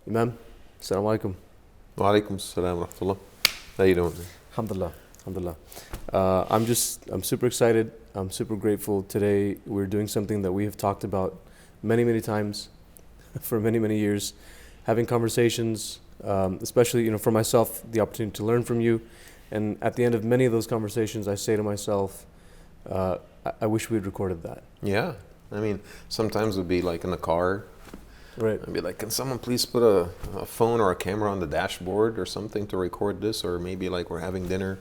Imam, assalamu alaikum. Wa alaikum assalam wa rahmatullah. How you doing? Alhamdulillah, alhamdulillah. I'm super excited. I'm super grateful. Today we're doing something that we have talked about many, many times for many, many years. Having conversations, especially, for myself, the opportunity to learn from you. And at the end of many of those conversations, I say to myself, I wish we had recorded that. Yeah. I mean, sometimes it'd be like in a car. Right. I'd be like, can someone please put a phone or a camera on the dashboard or something to record this? Or maybe like we're having dinner.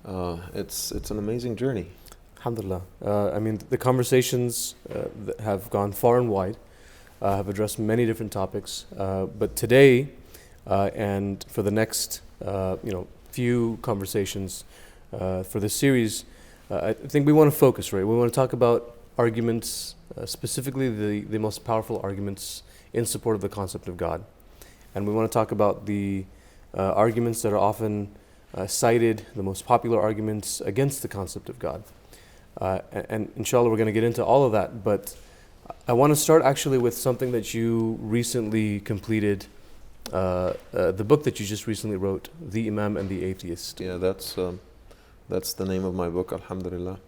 It's an amazing journey. Alhamdulillah. The conversations that have gone far and wide, have addressed many different topics. But today, and for the next, few conversations for this series, I think we want to focus, right? We want to talk about arguments, specifically the most powerful arguments in support of the concept of God. And we want to talk about the arguments that are often cited, the most popular arguments against the concept of God. And inshallah, we're going to get into all of that. But I want to start actually with something that you recently completed, the book that you just recently wrote, The Imam and the Atheist. Yeah, that's the name of my book, alhamdulillah.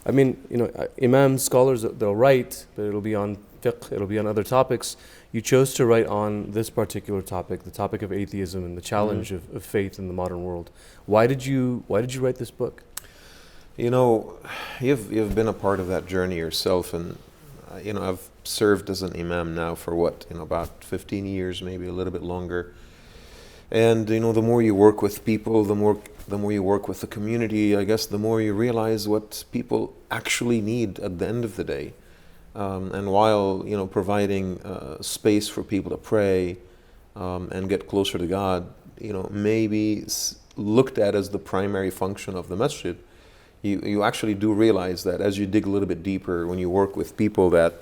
Imam scholars, they'll write, but it'll be on fiqh, it'll be on other topics. You chose to write on this particular topic, the topic of atheism and the challenge of faith in the modern world. Why did you write this book? You've been a part of that journey yourself, and I've served as an imam now for about 15 years, maybe a little bit longer. And the more you work with people, the more you work with the community, I guess the more you realize what people actually need at the end of the day. And while providing space for people to pray and get closer to God, maybe looked at as the primary function of the masjid, you actually do realize that as you dig a little bit deeper, when you work with people, that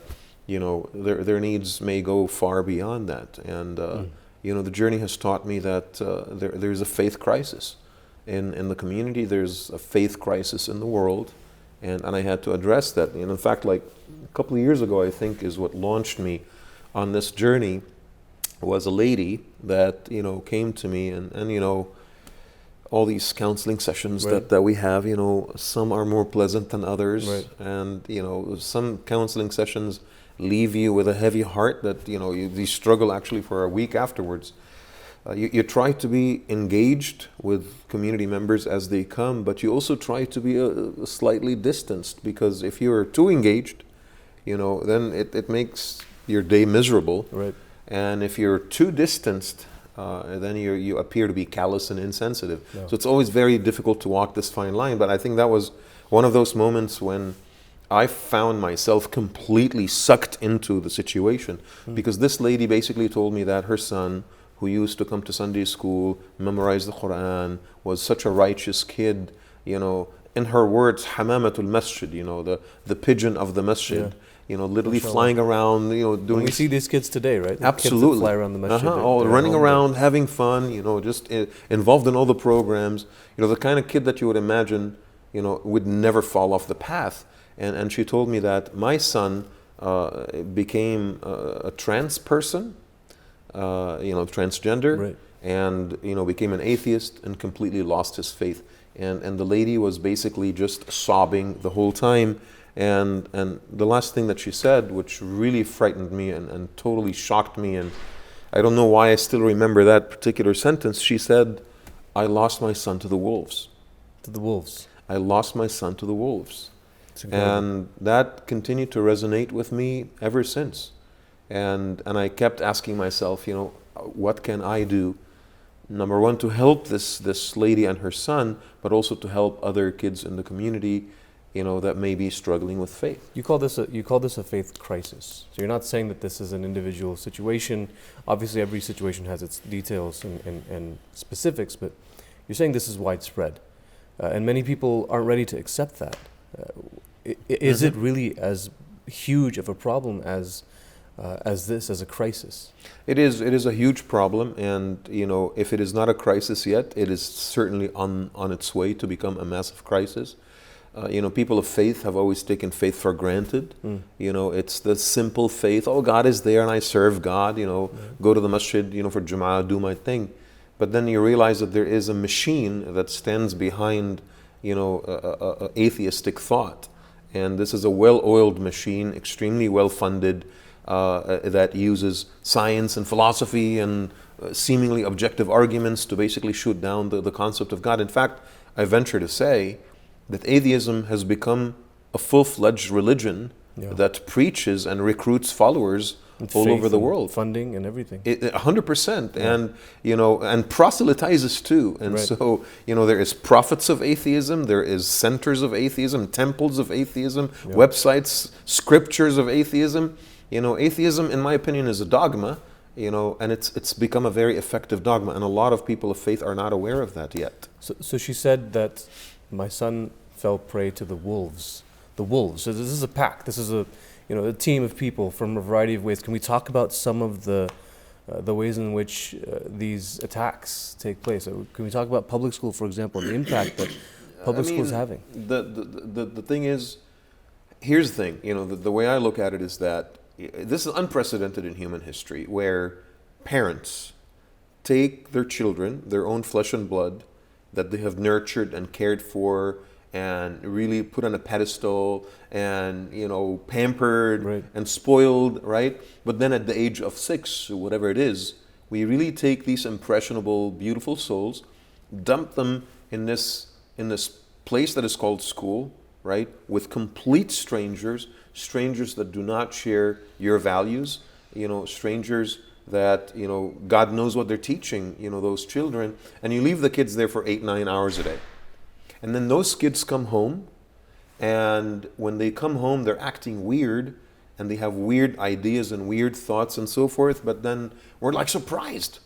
their needs may go far beyond that. And the journey has taught me that there's a faith crisis in the community. There's a faith crisis in the world, and I had to address that. And in fact, like a couple of years ago, I think is what launched me on this journey, was a lady that came to me, and all these counseling sessions Right. that we have, some are more pleasant than others. Right. And some counseling sessions leave you with a heavy heart that you struggle actually for a week afterwards. You try to be engaged with community members as they come, but you also try to be slightly distanced, because if you're too engaged, then it makes your day miserable. Right. And if you're too distanced, then you appear to be callous and insensitive. Yeah. So it's always very difficult to walk this fine line. But I think that was one of those moments when I found myself completely sucked into the situation, because this lady basically told me that her son, who used to come to Sunday school, memorize the Quran, was such a righteous kid, in her words, hamamatul masjid, the pigeon of the masjid, literally Mashallah. flying around, doing. We see these kids today, right? The Absolutely. Kids that fly around the masjid. All they're running home, around, having fun, just involved in all the programs, the kind of kid that you would imagine, would never fall off the path. And she told me that my son became a trans person, transgender, Right. and became an atheist and completely lost his faith. And the lady was basically just sobbing the whole time. And the last thing that she said, which really frightened me and totally shocked me, and I don't know why I still remember that particular sentence, she said, "I lost my son to the wolves. To the wolves. I lost my son to the wolves." It's incredible. And that continued to resonate with me ever since. And I kept asking myself, what can I do? Number one, to help this lady and her son, but also to help other kids in the community, that may be struggling with faith. You call this a faith crisis. So you're not saying that this is an individual situation. Obviously, every situation has its details and specifics, but you're saying this is widespread, and many people aren't ready to accept that. Is it really as huge of a problem as a crisis? It is a huge problem, and if it is not a crisis yet, it is certainly on its way to become a massive crisis. People of faith have always taken faith for granted. It's the simple faith. Oh, God is there and I serve God. Go to the masjid, for Jum'ah, do my thing. But then you realize that there is a machine that stands behind, atheistic thought. And this is a well-oiled machine, extremely well-funded, that uses science and philosophy and seemingly objective arguments to basically shoot down the concept of God. In fact, I venture to say that atheism has become a full-fledged religion that preaches and recruits followers all over the world. Funding and everything. 100%. And, and proselytizes too. And so, there is prophets of atheism, there is centers of atheism, temples of atheism, websites, scriptures of atheism. Atheism, in my opinion, is a dogma, and it's become a very effective dogma. And a lot of people of faith are not aware of that yet. So she said that my son fell prey to the wolves. The wolves. So this is a pack. This is a team of people from a variety of ways. Can we talk about some of the ways in which these attacks take place? Can we talk about public school, for example, and the impact that public school is having? The thing is, here's the thing. The way I look at it is that this is unprecedented in human history, where parents take their children, their own flesh and blood, that they have nurtured and cared for and really put on a pedestal and, pampered and spoiled, right? But then at the age of 6 or whatever it is, we really take these impressionable, beautiful souls, dump them in this place that is called school, right? With complete strangers that do not share your values, strangers that, God knows what they're teaching, those children, and you leave the kids there for 8-9 hours a day. And then those kids come home, and when they come home, they're acting weird, and they have weird ideas and weird thoughts and so forth, but then we're like surprised.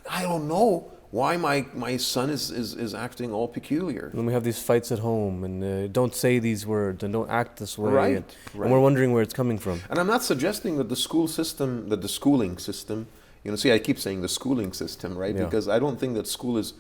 I don't know why my son is acting all peculiar. And we have these fights at home, and don't say these words, and don't act this way. Right. And we're wondering where it's coming from. And I'm not suggesting that the schooling system, I keep saying the schooling system, right? Because I don't think that school is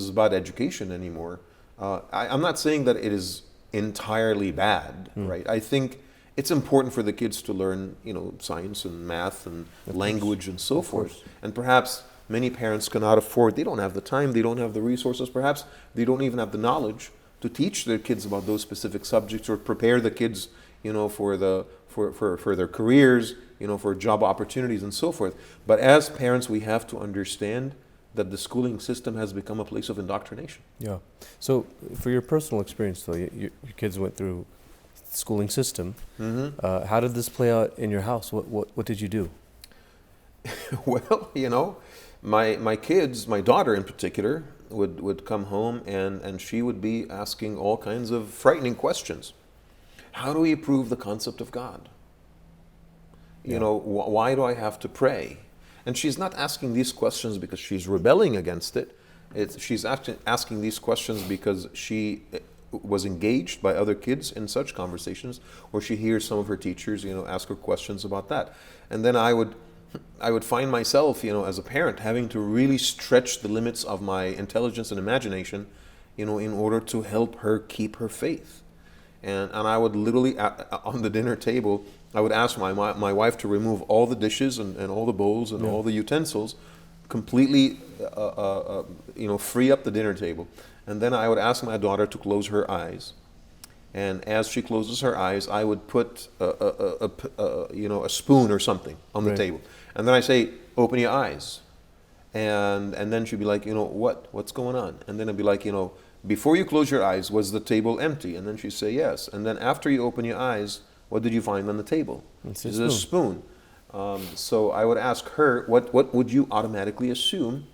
about education anymore. I'm not saying that it is entirely bad, right? I think it's important for the kids to learn, science and math and language and so forth. And perhaps many parents cannot afford, they don't have the time, they don't have the resources, perhaps they don't even have the knowledge to teach their kids about those specific subjects or prepare the kids, for their careers, for job opportunities and so forth. But as parents, we have to understand that the schooling system has become a place of indoctrination. Yeah. So for your personal experience, though, your kids went through the schooling system. Mm-hmm. How did this play out in your house? What did you do? Well, my kids, my daughter in particular, would come home and she would be asking all kinds of frightening questions. How do we prove the concept of God? Why do I have to pray? And she's not asking these questions because she's rebelling against it. She's asking these questions because she was engaged by other kids in such conversations, or she hears some of her teachers, ask her questions about that. And then I would find myself, as a parent, having to really stretch the limits of my intelligence and imagination, in order to help her keep her faith. And I would literally, on the dinner table, I would ask my wife to remove all the dishes and all the bowls and all the utensils, completely, free up the dinner table. And then I would ask my daughter to close her eyes. And as she closes her eyes, I would put a spoon or something on the table. And then I say, open your eyes. And then she'd be like, what's going on? And then I'd be like, before you close your eyes, was the table empty? And then she'd say yes. And then after you open your eyes, what did you find on the table? It's a spoon. So I would ask her, what would you automatically assume?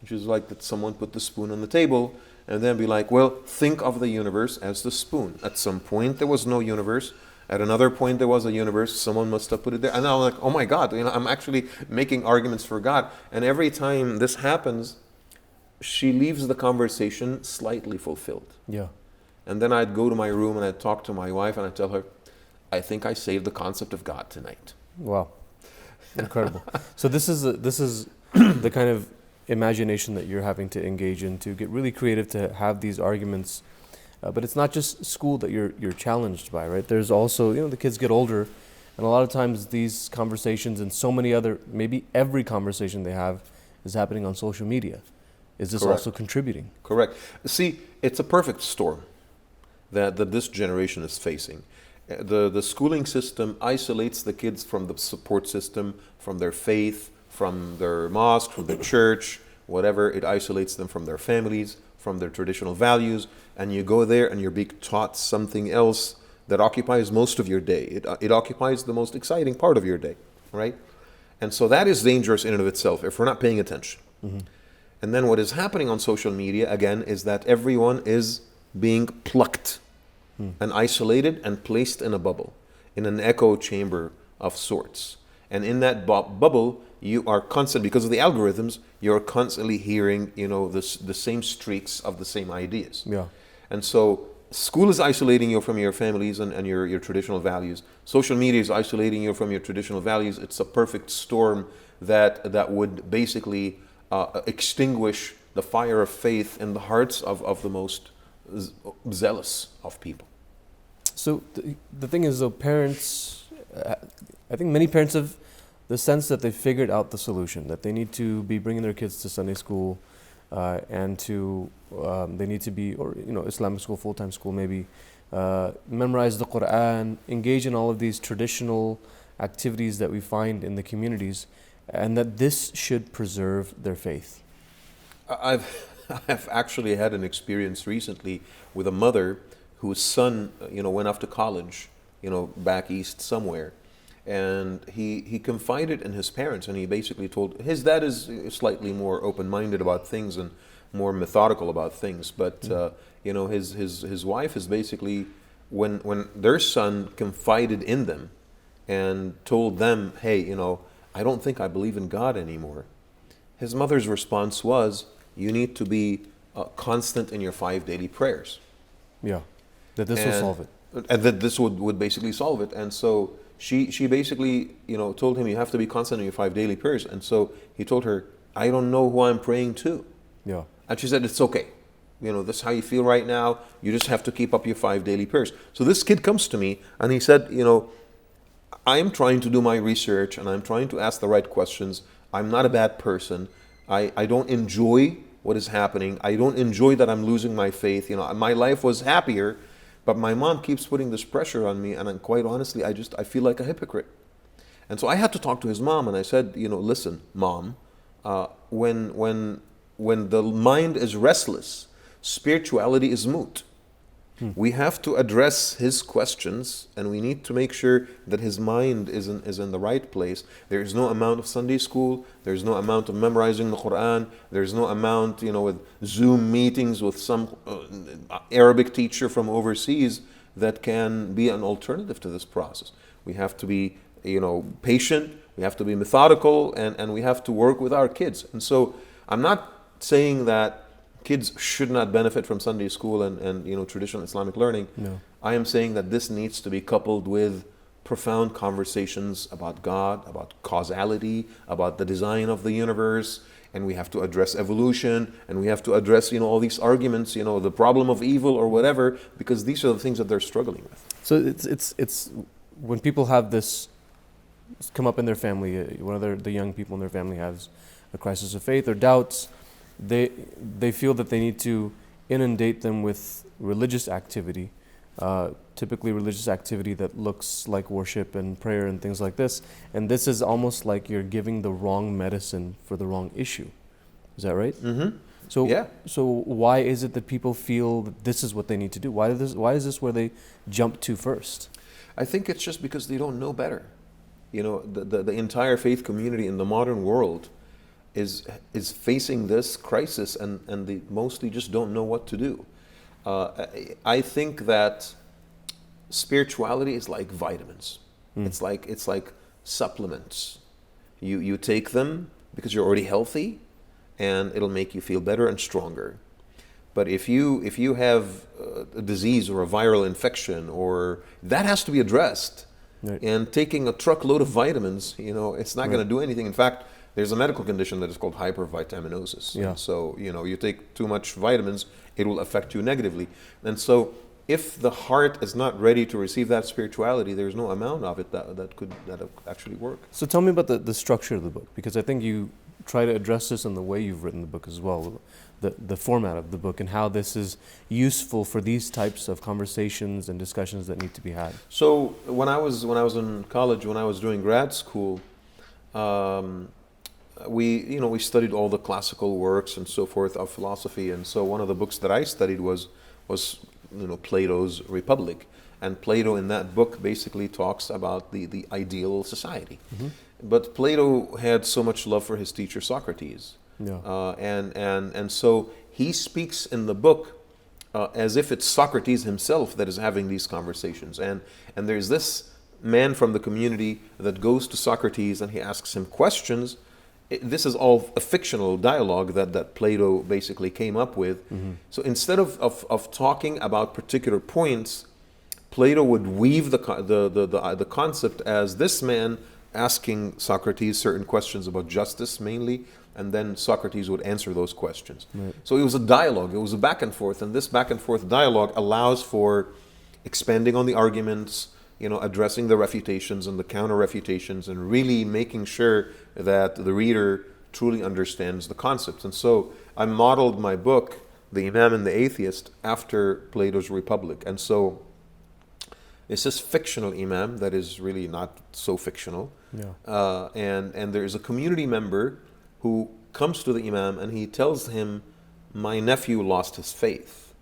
She was like, that someone put the spoon on the table. And then be like, well, think of the universe as the spoon. At some point, there was no universe. At another point, there was a universe. Someone must have put it there. And I'm like, oh my God, I'm actually making arguments for God. And every time this happens, she leaves the conversation slightly fulfilled. Yeah. And then I'd go to my room and I'd talk to my wife and I'd tell her, I think I saved the concept of God tonight. Wow. Incredible. So this is the kind of imagination that you're having to engage in, to get really creative, to have these arguments But it's not just school that you're challenged by, right? There's also, the kids get older, and a lot of times these conversations and so many other, maybe every conversation they have is happening on social media. Is this Correct. also contributing? Correct. See, it's a perfect storm that this generation is facing. The schooling system isolates the kids from the support system, from their faith, from their mosque, from their church, whatever. It isolates them from their families, from their traditional values, and you go there and you're being taught something else that occupies most of your day. It occupies the most exciting part of your day, right? And so that is dangerous in and of itself if we're not paying attention. Mm-hmm. And then what is happening on social media, again, is that everyone is being plucked and isolated and placed in a bubble, in an echo chamber of sorts. And in that bubble, you are constantly, because of the algorithms, you're constantly hearing, the same streaks of the same ideas. Yeah. And so school is isolating you from your families and your traditional values. Social media is isolating you from your traditional values. It's a perfect storm that would basically extinguish the fire of faith in the hearts of the most zealous of people. So the thing is, though, parents, I think many parents have the sense that they've figured out the solution, that they need to be bringing their kids to Sunday school and they need to be, or Islamic school, full-time school maybe, memorize the Quran, engage in all of these traditional activities that we find in the communities, and that this should preserve their faith. I've actually had an experience recently with a mother whose son, went off to college, back east somewhere. And he confided in his parents, and he basically told, his dad is slightly more open-minded about things and more methodical about things. But, his wife is basically, when their son confided in them and told them, hey, I don't think I believe in God anymore. His mother's response was, you need to be constant in your 5 daily prayers. Yeah, that this will solve it. And that this would basically solve it. And so she basically, told him, you have to be constant in your 5 daily prayers. And so he told her, I don't know who I'm praying to. Yeah. And she said, it's okay. This is how you feel right now. You just have to keep up your 5 daily prayers. So this kid comes to me and he said, I am trying to do my research and I'm trying to ask the right questions. I'm not a bad person. I don't enjoy what is happening. I don't enjoy that I'm losing my faith. My life was happier, but my mom keeps putting this pressure on me, and quite honestly, I feel like a hypocrite. And so I had to talk to his mom, and I said, listen, Mom, when the mind is restless, spirituality is moot. We have to address his questions, and we need to make sure that his mind is in the right place. There is no amount of Sunday school. There's no amount of memorizing the Quran. There's no amount, with Zoom meetings with some Arabic teacher from overseas that can be an alternative to this process. We have to be, patient. We have to be methodical, and we have to work with our kids. And so I'm not saying that kids should not benefit from Sunday school and traditional Islamic learning. No. I am saying that this needs to be coupled with profound conversations about God, about causality, about the design of the universe, and we have to address evolution, and we have to address all these arguments, the problem of evil or whatever, because these are the things that they're struggling with. So it's when people have this come up in their family, one of the young people in their family has a crisis of faith or doubts. They feel that they need to inundate them with religious activity, typically religious activity that looks like worship and prayer and things like this. And this is almost like you're giving the wrong medicine for the wrong issue. Is that right? Mm-hmm. So why is it that people feel that this is what they need to do? Why is this where they jump to first? I think it's just because they don't know better. The entire faith community in the modern world is facing this crisis, and they mostly just don't know what to do. I think that spirituality is like vitamins. It's like supplements. You take them because you're already healthy, and it'll make you feel better and stronger. But if you have a disease or a viral infection, or that has to be addressed. Right. And taking a truckload of vitamins, it's not going to do anything. In fact, There's a medical condition that is called hypervitaminosis. Yeah. And so, you take too much vitamins, it will affect you negatively. And so, if the heart is not ready to receive that spirituality, there's no amount of it that could actually work. So tell me about the structure of the book, because I think you try to address this in the way you've written the book as well, the format of the book and how this is useful for these types of conversations and discussions that need to be had. So when I was in college, when I was doing grad school, we studied all the classical works and so forth of philosophy, and so one of the books that I studied was Plato's Republic, and Plato in that book basically talks about the ideal society. Mm-hmm. But Plato had so much love for his teacher Socrates, and so he speaks in the book as if it's Socrates himself that is having these conversations, and there's this man from the community that goes to Socrates and he asks him questions. This is all a fictional dialogue that Plato basically came up with. Mm-hmm. So instead of talking about particular points, Plato would weave the concept as this man asking Socrates certain questions about justice mainly, and then Socrates would answer those questions. Right. So it was a dialogue, it was a back and forth, and this back and forth dialogue allows for expanding on the arguments, addressing the refutations and the counter-refutations, and really making sure that the reader truly understands the concepts. And so I modeled my book, The Imam and the Atheist, after Plato's Republic. And so it's this fictional Imam that is really not so fictional. Yeah. And there is a community member who comes to the Imam and he tells him, my nephew lost his faith.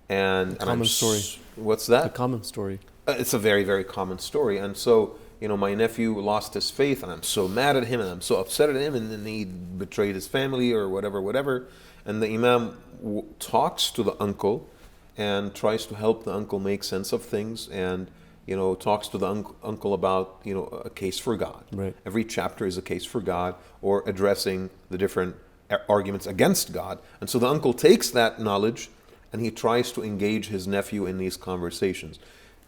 And common story. What's that? A common story. It's a very, very common story. And so, my nephew lost his faith and I'm so mad at him and I'm so upset at him, and then he betrayed his family or whatever. And the Imam talks to the uncle and tries to help the uncle make sense of things, and, talks to the uncle about, a case for God. Right. Every chapter is a case for God, or addressing the different arguments against God. And so the uncle takes that knowledge and he tries to engage his nephew in these conversations.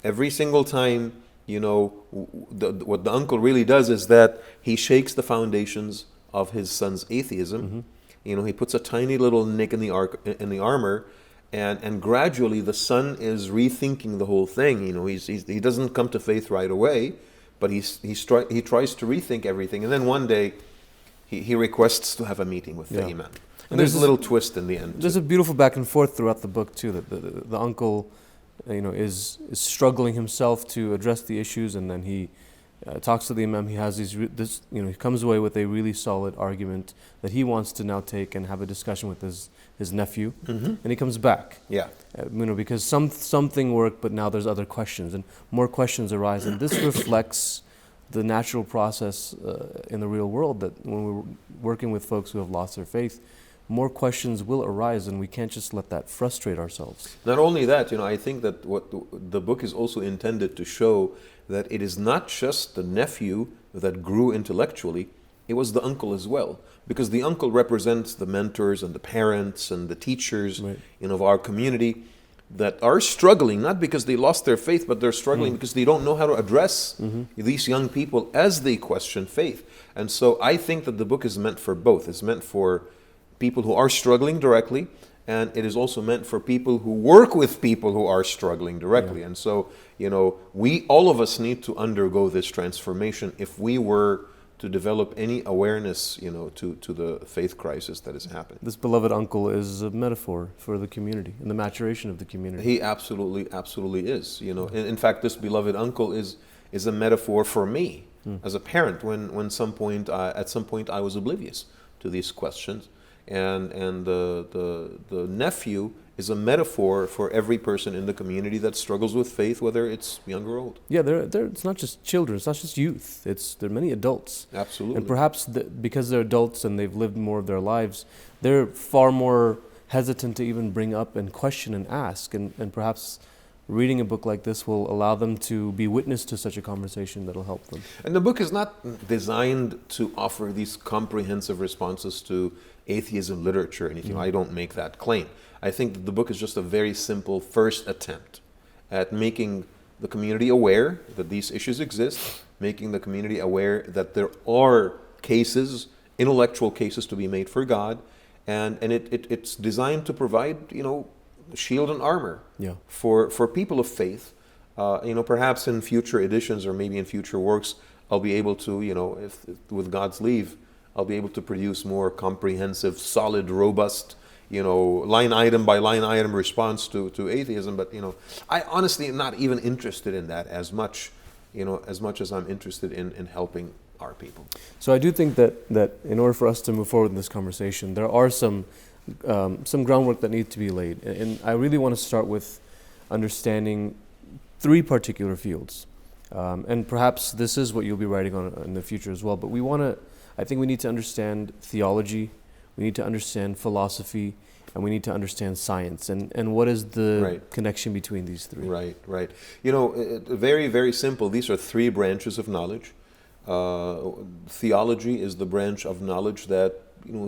Every single time, what the uncle really does is that he shakes the foundations of his son's atheism. Mm-hmm. He puts a tiny little nick in the armor, and gradually the son is rethinking the whole thing. He doesn't come to faith right away, but he tries to rethink everything, and then one day he requests to have a meeting with the Imam. And there's a little twist in the end. There's a beautiful back and forth throughout the book too. That the uncle, is struggling himself to address the issues, and then he talks to the Imam. He has he comes away with a really solid argument that he wants to now take and have a discussion with his nephew, mm-hmm. and he comes back. Yeah, because something worked, but now there's other questions, and more questions arise, and this reflects the natural process in the real world, that when we're working with folks who have lost their faith, more questions will arise, and we can't just let that frustrate ourselves. Not only that, I think that what the book is also intended to show, that it is not just the nephew that grew intellectually, it was the uncle as well. Because the uncle represents the mentors and the parents and the teachers, right, of our community that are struggling, not because they lost their faith, but they're struggling because they don't know how to address these young people as they question faith. And so I think that the book is meant for both. It's meant for people who are struggling directly, and it is also meant for people who work with people who are struggling directly. Yeah. And so, all of us need to undergo this transformation if we were to develop any awareness, to the faith crisis that is happening. This beloved uncle is a metaphor for the community and the maturation of the community. He absolutely is. In fact, this beloved uncle is a metaphor for me as a parent. When at some point I was oblivious to these questions. And the nephew is a metaphor for every person in the community that struggles with faith, whether it's young or old. Yeah, it's not just children, it's not just youth. There are many adults. Absolutely. And perhaps because they're adults and they've lived more of their lives, they're far more hesitant to even bring up and question and ask. And perhaps reading a book like this will allow them to be witness to such a conversation that'll help them. And the book is not designed to offer these comprehensive responses to atheism literature or anything. I don't make that claim. I think that the book is just a very simple first attempt at making the community aware that these issues exist, making the community aware that there are cases intellectual cases to be made for God, and it's designed to provide, shield and armor Yeah. for people of faith. Perhaps in future editions or maybe in future works, I'll be able to, if with God's leave, I'll be able to produce more comprehensive, solid, robust, line item by line item response to atheism. But I honestly am not even interested in that as much as I'm interested in helping our people. So I do think that in order for us to move forward in this conversation, there are some groundwork that needs to be laid. And I really want to start with understanding 3 particular fields. And perhaps this is what you'll be writing on in the future as well. But I think we need to understand theology, we need to understand philosophy, and we need to understand science. And what is the connection between these 3? Right. Very, very simple. These are 3 branches of knowledge. Theology is the branch of knowledge that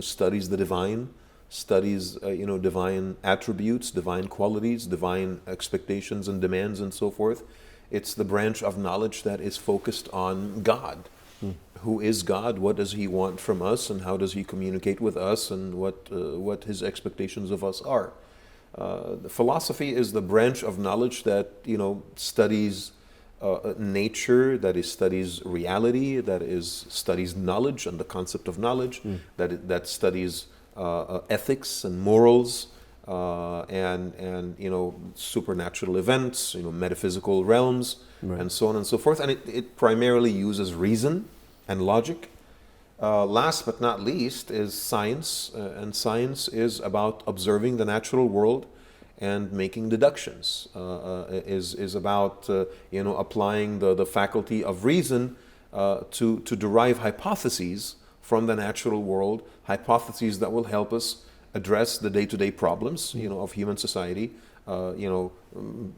studies the divine, studies divine attributes, divine qualities, divine expectations and demands, and so forth. It's the branch of knowledge that is focused on God. Who is God? What does He want from us, and how does He communicate with us, and what His expectations of us are? The philosophy is the branch of knowledge that studies nature, that is studies reality, that is studies knowledge and the concept of knowledge, that studies ethics and morals, and supernatural events, metaphysical realms, and so on and so forth. And it primarily uses reason and logic. Last but not least is science, and science is about observing the natural world and making deductions. Is about applying the faculty of reason to derive hypotheses from the natural world, hypotheses that will help us address the day-to-day problems of human society,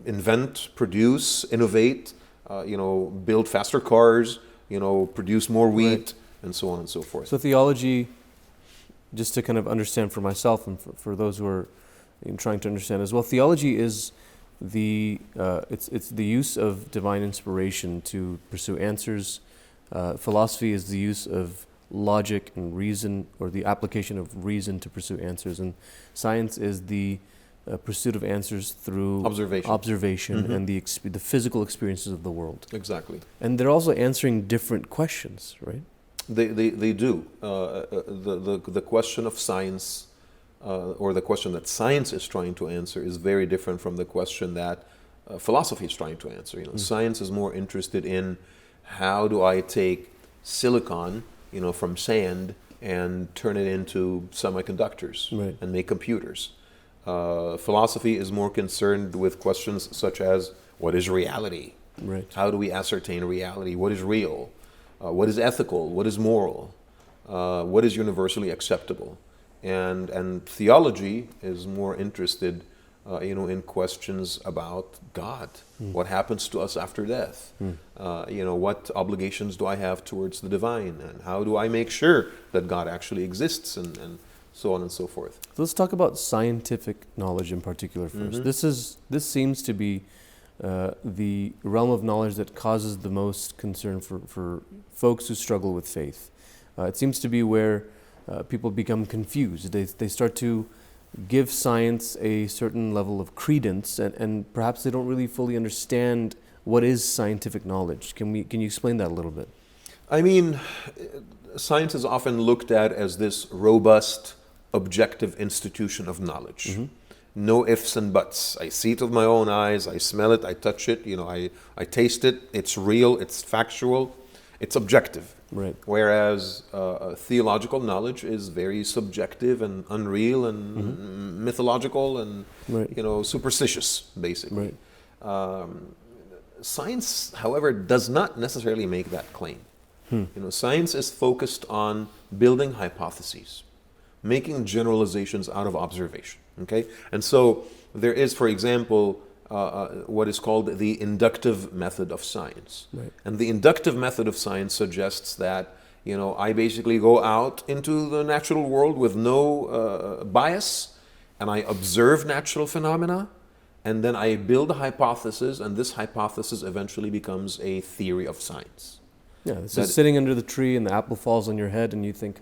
invent, produce, innovate, build faster cars, produce more wheat, and so on and so forth. So theology, just to kind of understand for myself and for those who are trying to understand as well, theology is it's the use of divine inspiration to pursue answers. Philosophy is the use of logic and reason, or the application of reason to pursue answers, and science is the pursuit of answers through observation and the physical experiences of the world. Exactly. And they're also answering different questions, right? They do. The question of science, or the question that science is trying to answer, is very different from the question that philosophy is trying to answer. Science is more interested in how do I take silicon, from sand and turn it into semiconductors and make computers. Philosophy is more concerned with questions such as, what is reality? Right. How do we ascertain reality? What is real? What is ethical? What is moral? What is universally acceptable? And theology is more interested in questions about God. What happens to us after death? What obligations do I have towards the divine? And how do I make sure that God actually exists? And so on and so forth. So let's talk about scientific knowledge in particular first. This seems to be the realm of knowledge that causes the most concern for folks who struggle with faith. It seems to be where people become confused. They start to give science a certain level of credence, and perhaps they don't really fully understand what is scientific knowledge. Can you explain that a little bit? I mean, science is often looked at as this robust, objective institution of knowledge. No ifs and buts. I see it with my own eyes, I smell it, I touch it, I taste it, it's real, it's factual, it's objective. Right. Whereas theological knowledge is very subjective and unreal and mythological and superstitious, basically. Right. Science, however, does not necessarily make that claim. Science is focused on building hypotheses, making generalizations out of observation. Okay, and so there is, for example, what is called the inductive method of science. Right. And the inductive method of science suggests that, I basically go out into the natural world with no bias, and I observe natural phenomena, and then I build a hypothesis, and this hypothesis eventually becomes a theory of science. Yeah, it's just sitting under the tree and the apple falls on your head and you think,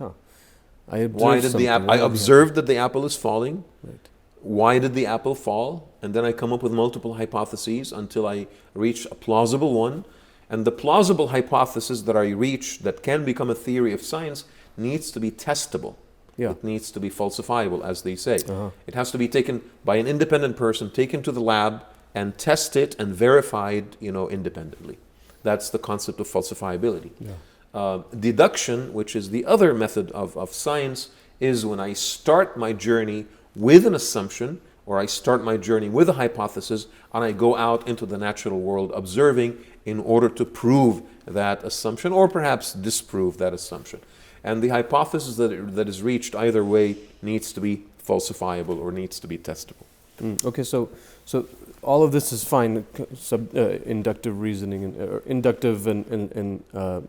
I observed that the apple is falling. Right. Why did the apple fall? And then I come up with multiple hypotheses until I reach a plausible one. And the plausible hypothesis that I reach that can become a theory of science needs to be testable. Yeah. It needs to be falsifiable, as they say. It has to be taken by an independent person, taken to the lab, and tested and verified, independently. That's the concept of falsifiability. Yeah. Deduction, which is the other method of science, is when I start my journey with an assumption, or I start my journey with a hypothesis, and I go out into the natural world observing in order to prove that assumption, or perhaps disprove that assumption. And the hypothesis that is reached either way needs to be falsifiable or needs to be testable. Okay, so all of this is fine, inductive reasoning, or inductive and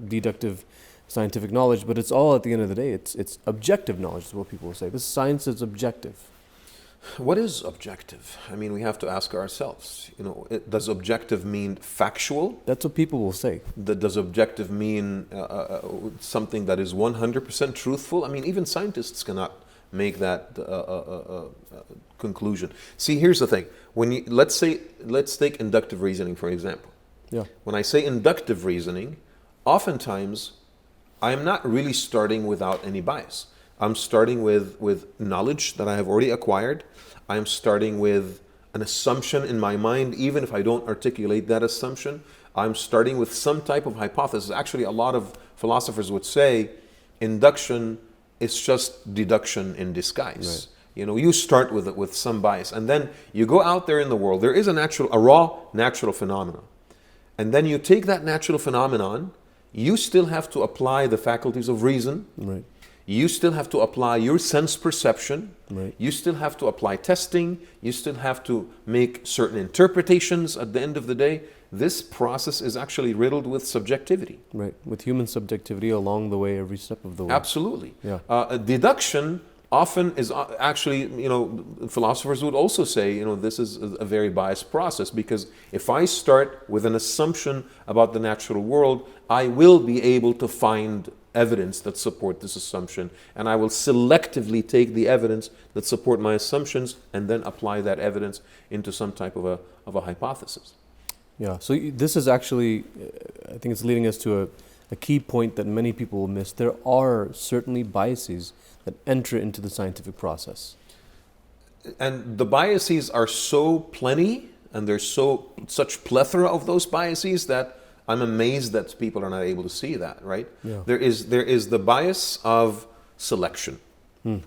deductive scientific knowledge, but it's all, at the end of the day, it's objective knowledge, is what people will say. This science is objective. What is objective? I mean, we have to ask ourselves. Does objective mean factual? That's what people will say. Does objective mean something that is 100% truthful? I mean, even scientists cannot make that conclusion. See, here's the thing. Let's take inductive reasoning, for example. Yeah. When I say inductive reasoning, oftentimes I'm not really starting without any bias. I'm starting with knowledge that I have already acquired. I'm starting with an assumption in my mind, even if I don't articulate that assumption. I'm starting with some type of hypothesis. Actually, a lot of philosophers would say induction is just deduction in disguise. Right. You start with some bias, and then you go out there in the world. There is a raw natural phenomenon. And then you take that natural phenomenon, you still have to apply the faculties of reason. Right. You still have to apply your sense perception. Right. You still have to apply testing. You still have to make certain interpretations at the end of the day. This process is actually riddled with subjectivity. Right, with human subjectivity along the way, every step of the way. Absolutely. Yeah. Deduction often is actually, philosophers would also say, this is a very biased process, because if I start with an assumption about the natural world, I will be able to find evidence that support this assumption, and I will selectively take the evidence that support my assumptions and then apply that evidence into some type of a hypothesis. Yeah, so this is actually, I think it's leading us to a key point that many people will miss. There are certainly biases that enter into the scientific process. And the biases are so plenty, and there's such plethora of those biases that I'm amazed that people are not able to see that, right? Yeah. There is the bias of selection.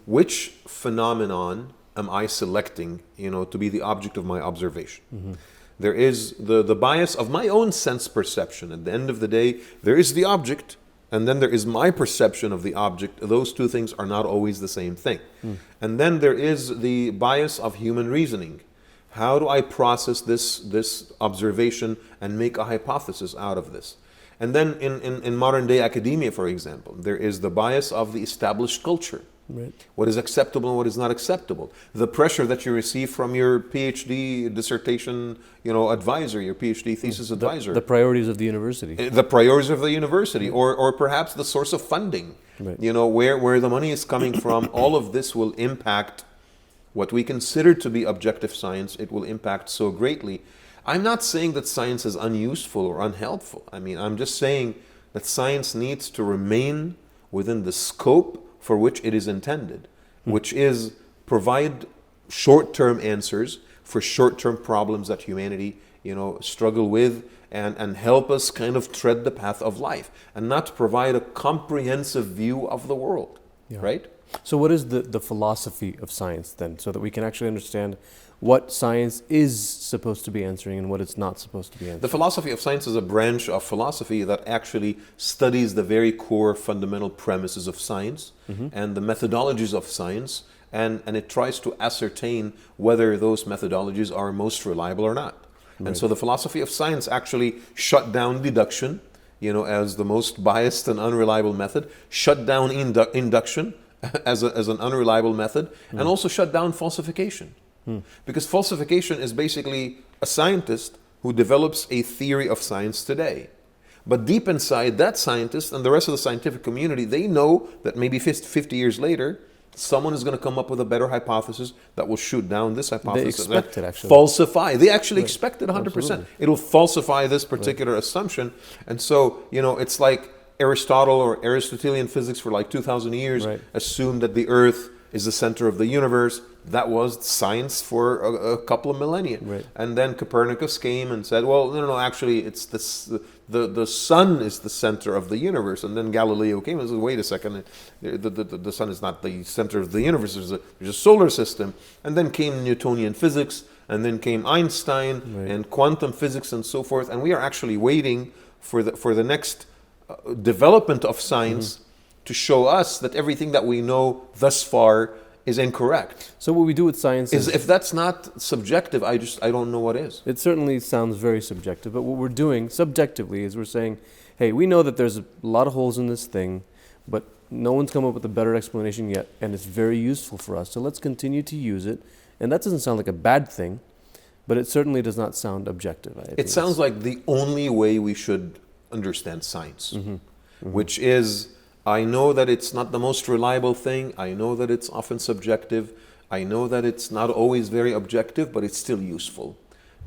Which phenomenon am I selecting, to be the object of my observation? Mm-hmm. There is the bias of my own sense perception. At the end of the day, there is the object, and then there is my perception of the object. Those two things are not always the same thing. And then there is the bias of human reasoning. How do I process this observation and make a hypothesis out of this? And then in modern day academia, for example, there is the bias of the established culture. Right. What is acceptable and what is not acceptable. The pressure that you receive from your PhD dissertation, advisor, your PhD thesis advisor. The priorities of the university. The priorities of the university, or perhaps the source of funding. Right. Where the money is coming from. All of this will impact what we consider to be objective science. It will impact so greatly. I'm not saying that science is unuseful or unhelpful. I mean, I'm just saying that science needs to remain within the scope for which it is intended, which is provide short-term answers for short-term problems that humanity, struggle with, and help us kind of tread the path of life, and not provide a comprehensive view of the world, right? So what is the philosophy of science then, so that we can actually understand what science is supposed to be answering and what it's not supposed to be answering? The philosophy of science is a branch of philosophy that actually studies the very core fundamental premises of science and the methodologies of science, and it tries to ascertain whether those methodologies are most reliable or not. Right. And so the philosophy of science actually shut down deduction, as the most biased and unreliable method, shut down induction as an unreliable method, and also shut down falsification. Because falsification is basically a scientist who develops a theory of science today. But deep inside that scientist and the rest of the scientific community, they know that maybe 50 years later, someone is going to come up with a better hypothesis that will shoot down this hypothesis. They expect it, actually. Falsify. They actually Right. expect it 100%. Absolutely. It'll falsify this particular assumption. And so, it's like Aristotle or Aristotelian physics for like 2,000 years Right. assumed that the Earth is the center of the universe. That was science for a couple of millennia. Right. And then Copernicus came and said, well, no, actually, it's this, the sun is the center of the universe. And then Galileo came and said, wait a second, the sun is not the center of the universe. There's a solar system. And then came Newtonian physics, and then came Einstein Right. and quantum physics and so forth. And we are actually waiting for the next development of science to show us that everything that we know thus far is incorrect. So what we do with science is, If that's not subjective, I don't know what is. it certainly sounds very subjective, but what we're doing subjectively is we're saying, hey, we know that there's a lot of holes in this thing, but no one's come up with a better explanation yet, and it's very useful for us, so let's continue to use it. And that doesn't sound like a bad thing, but it certainly does not sound objective. I think It sounds like the only way we should understand science, which is, I know that it's not the most reliable thing. I know that it's often subjective. I know that it's not always very objective, but it's still useful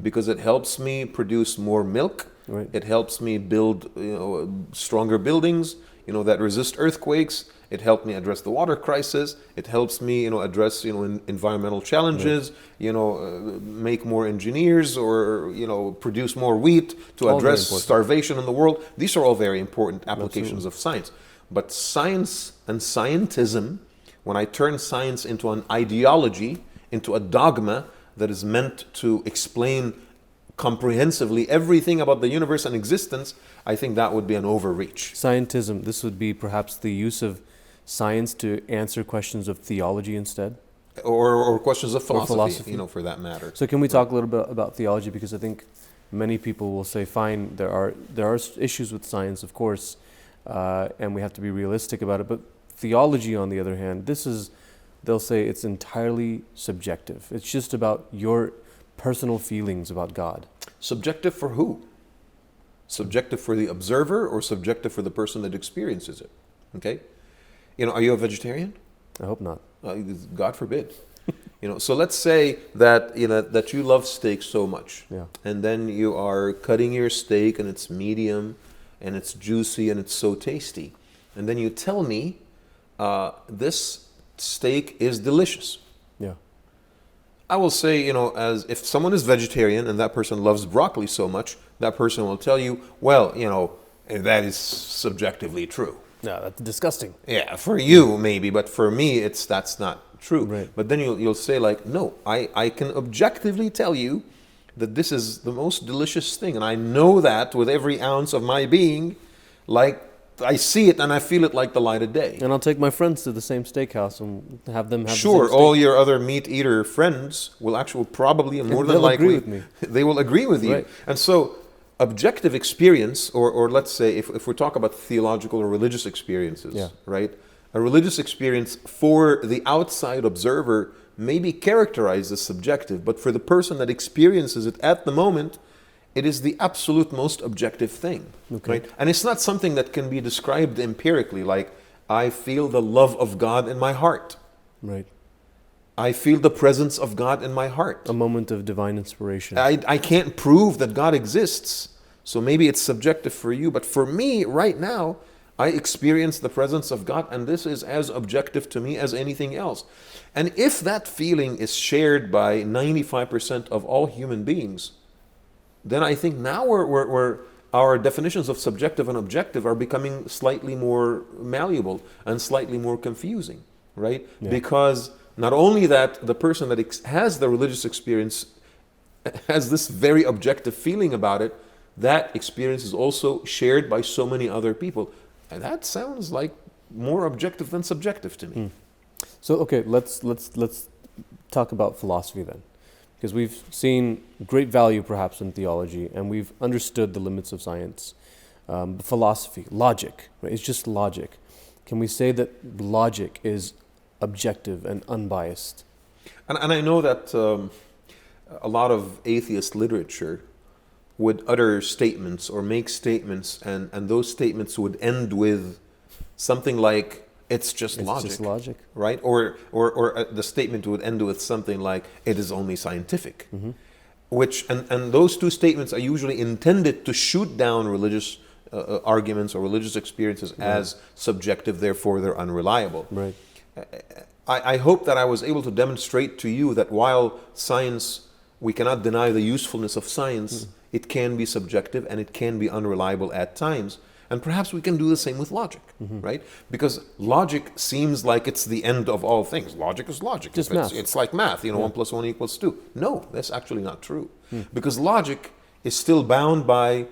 because it helps me produce more milk. Right. It helps me build stronger buildings, that resist earthquakes. It helped me address the water crisis. It helps me, address, environmental challenges, make more engineers or, produce more wheat to All very address important. starvation in the world. These are all very important applications Absolutely. of science. But science and scientism, when I turn science into an ideology, into a dogma that is meant to explain comprehensively everything about the universe and existence, I think that would be an overreach. Scientism, this would be perhaps the use of science to answer questions of theology instead. Or questions of philosophy, philosophy. for that matter. So can we talk a little bit about theology? Because I think many people will say, fine, there are issues with science, of course, and we have to be realistic about it. But theology, on the other hand, they'll say it's entirely subjective. It's just about your personal feelings about God. Subjective for who? Subjective for the observer or subjective for the person that experiences it? Okay? Are you a vegetarian? I hope not. God forbid. So let's say that that you love steak so much, Yeah. and then you are cutting your steak and it's medium, and it's juicy and it's so tasty, and then you tell me this steak is delicious. Yeah. I will say, as if someone is vegetarian and that person loves broccoli so much, that person will tell you, well, that is subjectively true. Yeah, that's disgusting. Yeah, for you maybe, but for me, that's not true. Right. But then you'll say like, no, I can objectively tell you that this is the most delicious thing, and I know that with every ounce of my being, like I see it and I feel it like the light of day. And I'll take my friends to the same steakhouse and have them have Sure, the same all your other meat eater friends will actually probably and more than They'll likely agree with me. they will agree with you. Right. And so objective experience, or let's say if we talk about theological or religious experiences, Yeah. right? A religious experience for the outside observer may be characterized as subjective, but for the person that experiences it at the moment, it is the absolute most objective thing, Okay. right? And it's not something that can be described empirically, like I feel the love of God in my heart. Right. I feel the presence of God in my heart. A moment of divine inspiration. I can't prove that God exists, so maybe it's subjective for you, but for me right now, I experience the presence of God, and this is as objective to me as anything else. And if that feeling is shared by 95% of all human beings, then I think now we're our definitions of subjective and objective are becoming slightly more malleable and slightly more confusing, right? Yeah. Because not only that the person that has the religious experience has this very objective feeling about it, that experience is also shared by so many other people. And that sounds like more objective than subjective to me. So okay, let's talk about philosophy then, because we've seen great value perhaps in theology, and we've understood the limits of science. Philosophy, logic, right? It's just logic. Can we say that logic is objective and unbiased? And I know that a lot of atheist literature would utter statements or make statements, and those statements would end with something like, it's just logic, right? Or the statement would end with something like, it is only scientific. Which, and those two statements are usually intended to shoot down religious arguments or religious experiences as subjective, therefore they're unreliable. Right. I hope that I was able to demonstrate to you that while science, we cannot deny the usefulness of science, it can be subjective and it can be unreliable at times. And perhaps we can do the same with logic, right? Because logic seems like it's the end of all things. Logic is logic. Just math. It's like math, 1 + 1 = 2. No, that's actually not true. Because logic is still bound by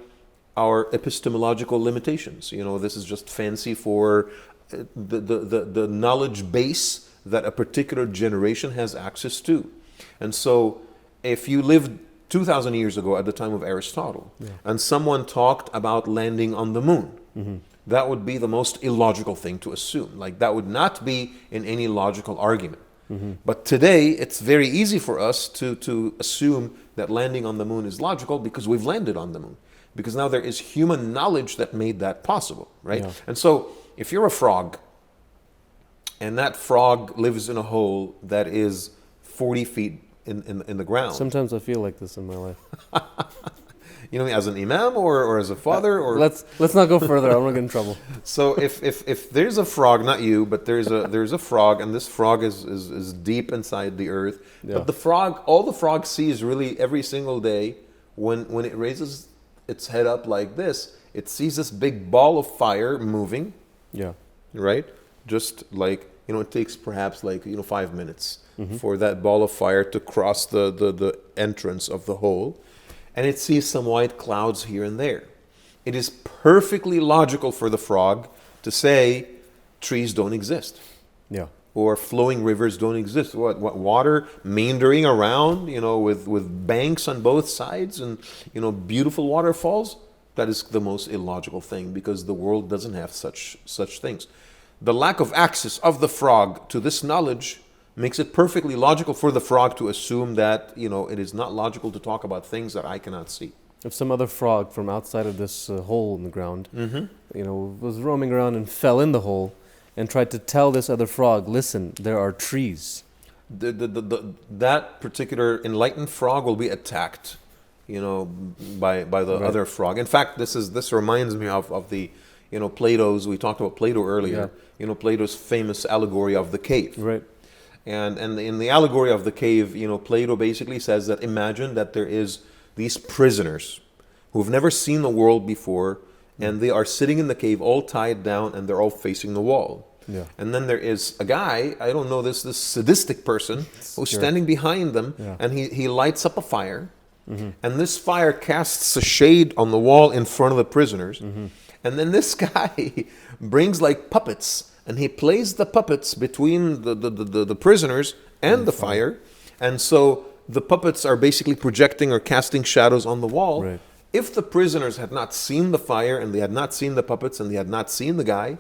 our epistemological limitations. This is just fancy for the knowledge base that a particular generation has access to. And so if you lived 2,000 years ago at the time of Aristotle, and someone talked about landing on the moon, that would be the most illogical thing to assume. Like, that would not be in any logical argument. But today, it's very easy for us to assume that landing on the moon is logical because we've landed on the moon. Because now there is human knowledge that made that possible, right? Yeah. And so, if you're a frog, and that frog lives in a hole that is 40 feet in the ground. Sometimes I feel like this in my life. You know, as an imam or as a father, or let's not go further. I don't want to get in trouble. So if there's a frog, not you, but there's a frog, and this frog is deep inside the earth. Yeah. But all the frog sees really every single day when it raises its head up like this, it sees this big ball of fire moving. Yeah. Right? Just like, it takes perhaps 5 minutes for that ball of fire to cross the entrance of the hole. And it sees some white clouds here and there. It is perfectly logical for the frog to say trees don't exist. Yeah. Or flowing rivers don't exist. What water meandering around, with banks on both sides and, beautiful waterfalls? That is the most illogical thing, because the world doesn't have such things. The lack of access of the frog to this knowledge makes it perfectly logical for the frog to assume that, it is not logical to talk about things that I cannot see. If some other frog from outside of this hole in the ground, was roaming around and fell in the hole and tried to tell this other frog, listen, there are trees. That particular enlightened frog will be attacked, by the other frog. In fact, this reminds me of the, Plato's. We talked about Plato earlier. Yeah. Plato's famous allegory of the cave. Right. And in the allegory of the cave, Plato basically says that imagine that there is these prisoners who've never seen the world before, and they are sitting in the cave all tied down, and they're all facing the wall. Yeah. And then there is a guy, I don't know, this sadistic person who's standing behind them, and he lights up a fire, and this fire casts a shade on the wall in front of the prisoners, and then this guy brings puppets, and he plays the puppets between the prisoners and the fire, and so the puppets are basically projecting or casting shadows on the wall. Right. If the prisoners had not seen the fire, and they had not seen the puppets, and they had not seen the guy,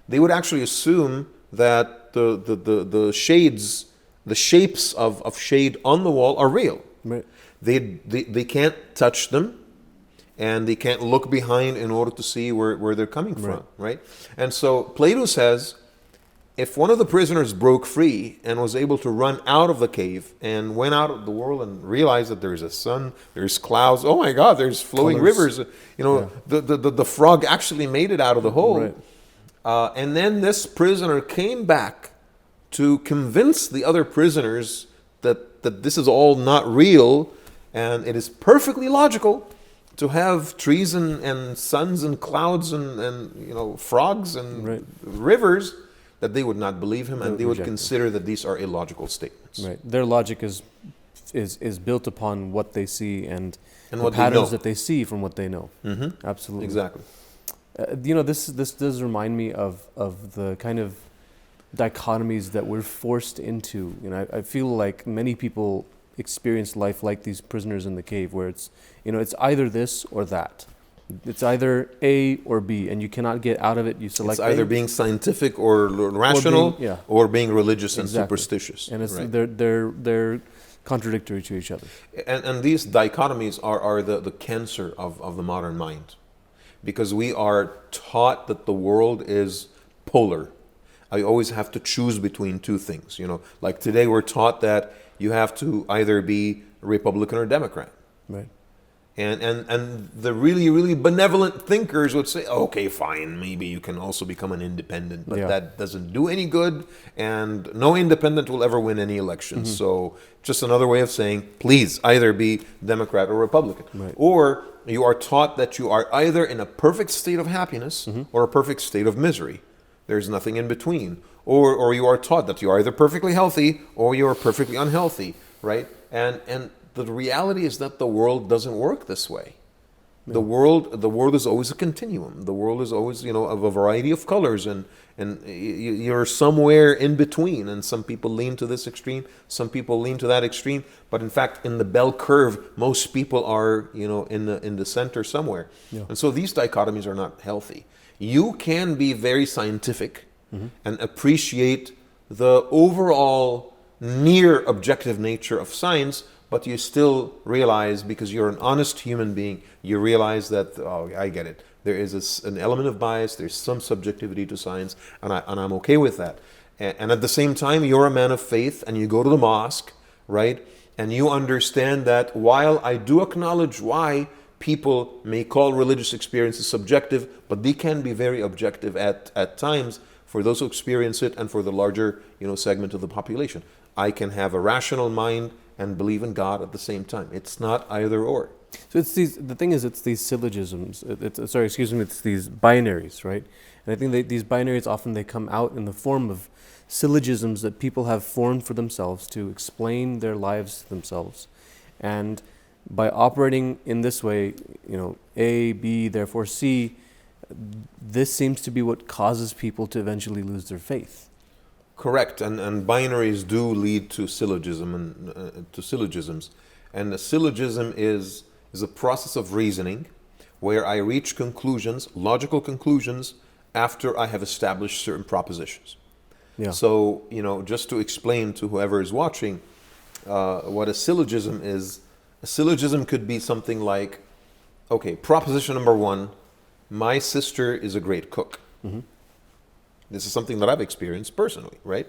they would actually assume that the shades, the shapes of shade on the wall are real. Right. They can't touch them, and they can't look behind in order to see where they're coming from, right? And so Plato says, if one of the prisoners broke free and was able to run out of the cave and went out of the world and realized that there's a sun, there's clouds, oh my God, there's flowing rivers, the frog actually made it out of the hole. Right. And then this prisoner came back to convince the other prisoners that this is all not real, and it is perfectly logical to have trees and suns and clouds and frogs and rivers, that they would not believe him, and they would consider that these are illogical statements. Right. Their logic is built upon what they see and the what patterns that they see from what they know. Absolutely. Exactly. This does remind me of the kind of dichotomies that we're forced into. I feel like many people experience life like these prisoners in the cave, where it's either this or that. It's either A or B, and you cannot get out of it. You select. It's either A, being scientific or rational, or being religious and Exactly. superstitious. And it's right. they're contradictory to each other. And these dichotomies are the cancer of the modern mind. Because we are taught that the world is polar. I always have to choose between two things. Like today we're taught that you have to either be Republican or Democrat. Right. And the really, really benevolent thinkers would say, okay, fine, maybe you can also become an independent, but that doesn't do any good, and no independent will ever win any election. So just another way of saying, please either be Democrat or Republican. Right. Or you are taught that you are either in a perfect state of happiness or a perfect state of misery. There's nothing in between. Or you are taught that you are either perfectly healthy or you are perfectly unhealthy, right? And the reality is that the world doesn't work this way. The world is always a continuum. The world is always, of a variety of colors, and you're somewhere in between. And some people lean to this extreme, some people lean to that extreme. But in fact, in the bell curve, most people are, in the center somewhere. Yeah. And so these dichotomies are not healthy. You can be very scientific and appreciate the overall near objective nature of science, but you still realize, because you're an honest human being, you realize that, oh, I get it. There is an element of bias, there's some subjectivity to science, and I'm okay with that. And at the same time, you're a man of faith, and you go to the mosque, right? And you understand that while I do acknowledge why people may call religious experiences subjective, but they can be very objective at times for those who experience it and for the larger, segment of the population. I can have a rational mind and believe in God at the same time. It's not either or. So it's these syllogisms. It's these binaries, right? And I think that these binaries often they come out in the form of syllogisms that people have formed for themselves to explain their lives to themselves. And by operating in this way, A, B, therefore C, this seems to be what causes people to eventually lose their faith. Correct, and binaries do lead to syllogism and to syllogisms, and a syllogism is a process of reasoning where I reach conclusions, logical conclusions, after I have established certain propositions. Yeah. So just to explain to whoever is watching what a syllogism is, a syllogism could be something like, okay, proposition number 1, my sister is a great cook. This is something that I've experienced personally, right?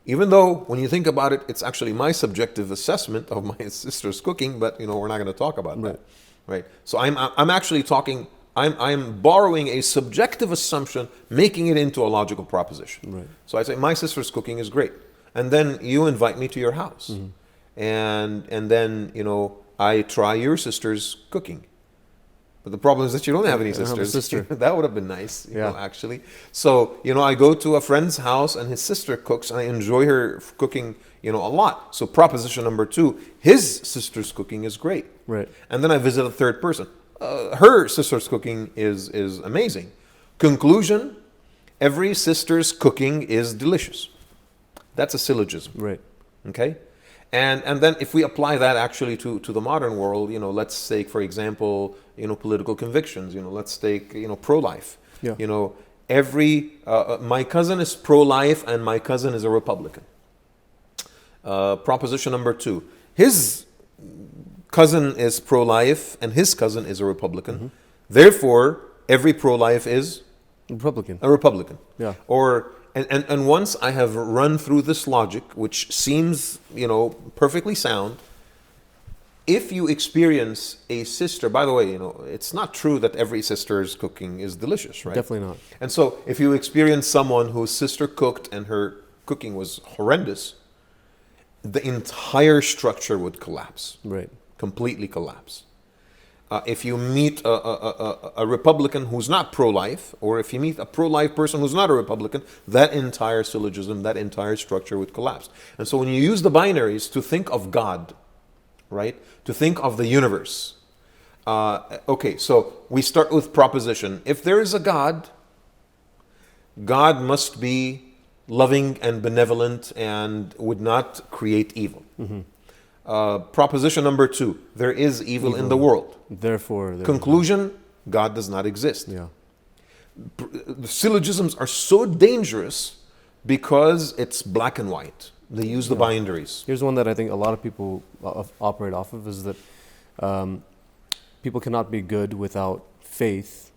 Even though when you think about it, it's actually my subjective assessment of my sister's cooking, but we're not going to talk about that, right? So I'm actually talking, I'm borrowing a subjective assumption, making it into a logical proposition. Right. So I say my sister's cooking is great, and then you invite me to your house, and then I try your sister's cooking. But the problem is that you don't have any sisters. I have a sister. That would have been nice, actually. So, I go to a friend's house and his sister cooks, and I enjoy her cooking, a lot. So proposition number 2, his sister's cooking is great. Right. And then I visit a third person. Her sister's cooking is amazing. Conclusion, every sister's cooking is delicious. That's a syllogism. Right. Okay? And then if we apply that actually to the modern world, let's take, for example, political convictions, let's take, pro-life. Yeah. My cousin is pro-life and my cousin is a Republican. Proposition number 2, his cousin is pro-life and his cousin is a Republican. Therefore, every pro-life is a Republican. Yeah. And once I have run through this logic, which seems, perfectly sound, if you experience a sister, by the way, it's not true that every sister's cooking is delicious, right? Definitely not. And so if you experience someone whose sister cooked and her cooking was horrendous, the entire structure would collapse. Right. Completely collapse. If you meet a Republican who's not pro-life, or if you meet a pro-life person who's not a Republican, that entire syllogism, that entire structure would collapse. And so when you use the binaries to think of God, right, to think of the universe, okay, so we start with proposition. If there is a God, God must be loving and benevolent and would not create evil. Proposition number 2, there is evil in the world. Therefore, conclusion, God does not exist. Yeah. The syllogisms are so dangerous because it's black and white. They use the binaries. Here's one that I think a lot of people operate off of, is that people cannot be good without faith.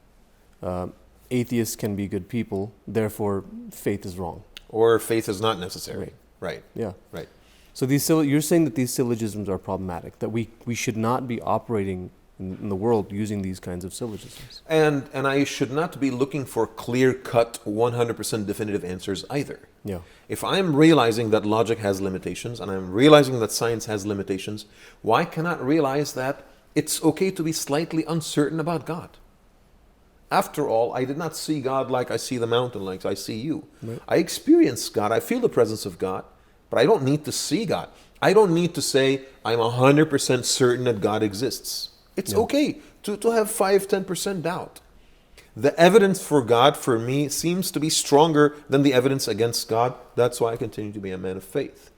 Atheists can be good people, therefore faith is wrong. Or faith is not necessary. Right. Yeah. Right. So you're saying that these syllogisms are problematic, that we should not be operating in the world using these kinds of syllogisms. And I should not be looking for clear-cut, 100% definitive answers either. Yeah. If I'm realizing that logic has limitations, and I'm realizing that science has limitations, why cannot realize that it's okay to be slightly uncertain about God? After all, I did not see God like I see the mountain, like I see you. Right. I experience God, I feel the presence of God, but I don't need to see God. I don't need to say I'm 100% certain that God exists. It's okay to have 5-10% doubt. The evidence for God, for me, seems to be stronger than the evidence against God. That's why I continue to be a man of faith.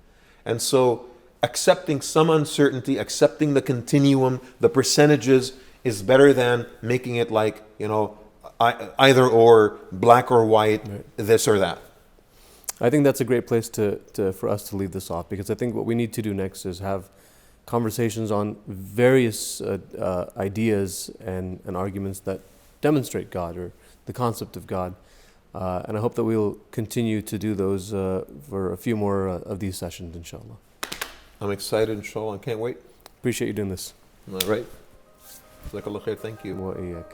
And so accepting some uncertainty, accepting the continuum, the percentages, is better than making it like, either or, black or white, this or that. I think that's a great place for us to leave this off, because I think what we need to do next is have conversations on various ideas and arguments that demonstrate God, or the concept of God. And I hope that we'll continue to do those for a few more of these sessions, inshallah. I'm excited, inshallah. I can't wait. Appreciate you doing this. All right. Jazakallah khair. Thank you. Wa iyyak.